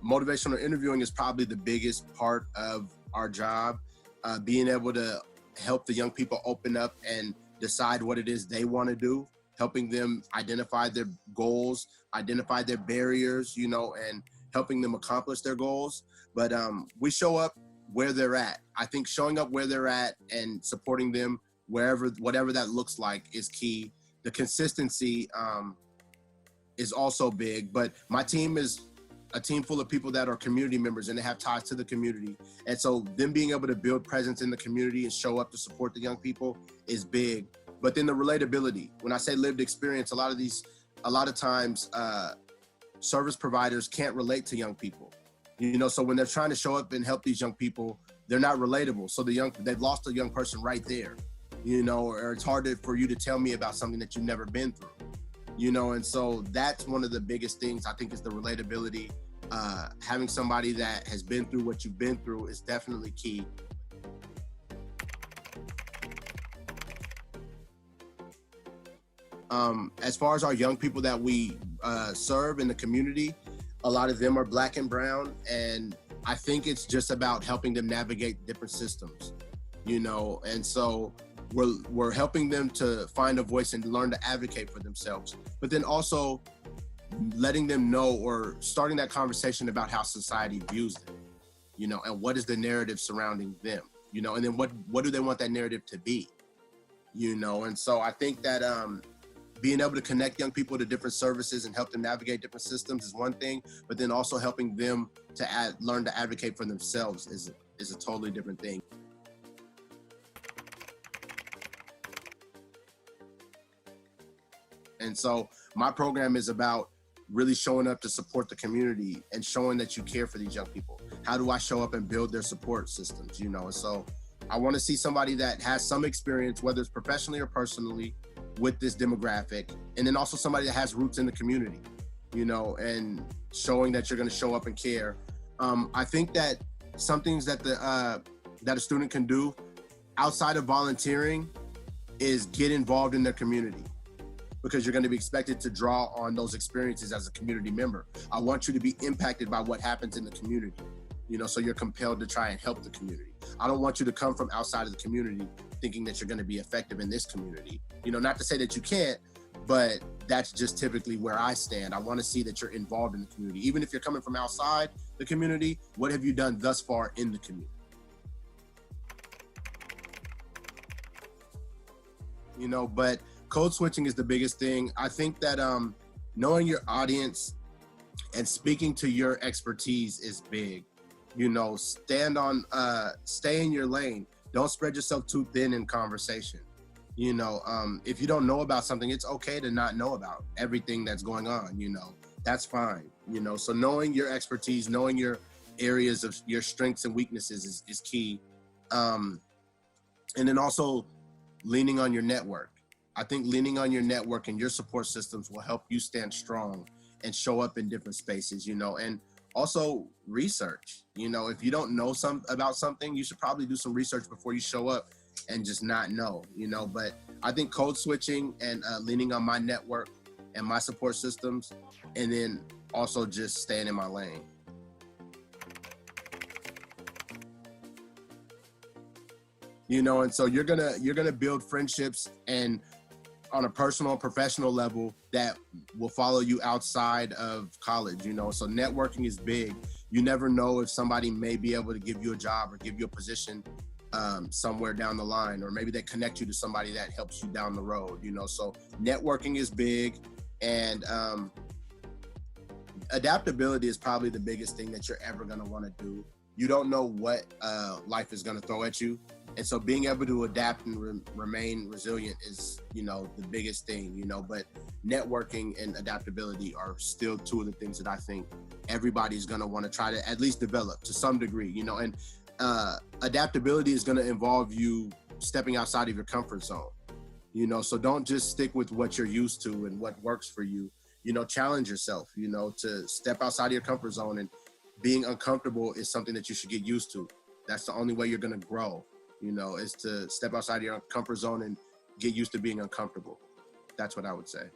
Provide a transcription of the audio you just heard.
Motivational interviewing is probably the biggest part of our job. Being able to help the young people open up and decide what it is they want to do, helping them identify their goals, identify their barriers, and helping them accomplish their goals. But we show up where they're at. I think showing up where they're at and supporting them whatever that looks like is key. The consistency is also big, but my team is a team full of people that are community members and they have ties to the community. And so them being able to build presence in the community and show up to support the young people is big. But then the relatability, when I say lived experience, a lot of times service providers can't relate to young people. So when they're trying to show up and help these young people, they're not relatable. So they've lost a young person right there, or it's hard for you to tell me about something that you've never been through. And so that's one of the biggest things I think is the relatability. Having somebody that has been through what you've been through is definitely key. As far as our young people that we serve in the community, a lot of them are Black and brown, and I think it's just about helping them navigate different systems, and so we're helping them to find a voice and learn to advocate for themselves, but then also letting them know or starting that conversation about how society views them, and what is the narrative surrounding them, and then what do they want that narrative to be, and so I think that being able to connect young people to different services and help them navigate different systems is one thing, but then also helping them to learn to advocate for themselves is a totally different thing. And so my program is about really showing up to support the community and showing that you care for these young people. How do I show up and build their support systems, And so I want to see somebody that has some experience, whether it's professionally or personally, with this demographic, and then also somebody that has roots in the community, and showing that you're going to show up and care. I think that some things that that a student can do outside of volunteering is get involved in their community, because you're going to be expected to draw on those experiences as a community member. I want you to be impacted by what happens in the community, so you're compelled to try and help the community. I don't want you to come from outside of the community thinking that you're going to be effective in this community. Not to say that you can't, but that's just typically where I stand. I want to see that you're involved in the community. Even if you're coming from outside the community, what have you done thus far in the community? But code switching is the biggest thing. I think that knowing your audience and speaking to your expertise is big. Stay in your lane. Don't spread yourself too thin in conversation. If you don't know about something, it's okay to not know about everything that's going on, that's fine. So knowing your expertise, knowing your areas of your strengths and weaknesses is key. And then also leaning on your network. I think leaning on your network and your support systems will help you stand strong and show up in different spaces, and also research. If you don't know about something, you should probably do some research before you show up and just not know, but I think code switching and leaning on my network and my support systems, and then also just staying in my lane. And so you're gonna build friendships and on a personal and professional level that will follow you outside of college, so networking is big. You never know if somebody may be able to give you a job or give you a position somewhere down the line, or maybe they connect you to somebody that helps you down the road, so networking is big. And adaptability is probably the biggest thing that you're ever going to want to do. You don't know what life is going to throw at you. And so being able to adapt and remain resilient is, the biggest thing, but networking and adaptability are still two of the things that I think everybody's going to want to try to at least develop to some degree, and adaptability is going to involve you stepping outside of your comfort zone, so don't just stick with what you're used to and what works for you, challenge yourself, to step outside of your comfort zone. And being uncomfortable is something that you should get used to. That's the only way you're going to grow. Is to step outside of your comfort zone and get used to being uncomfortable. That's what I would say.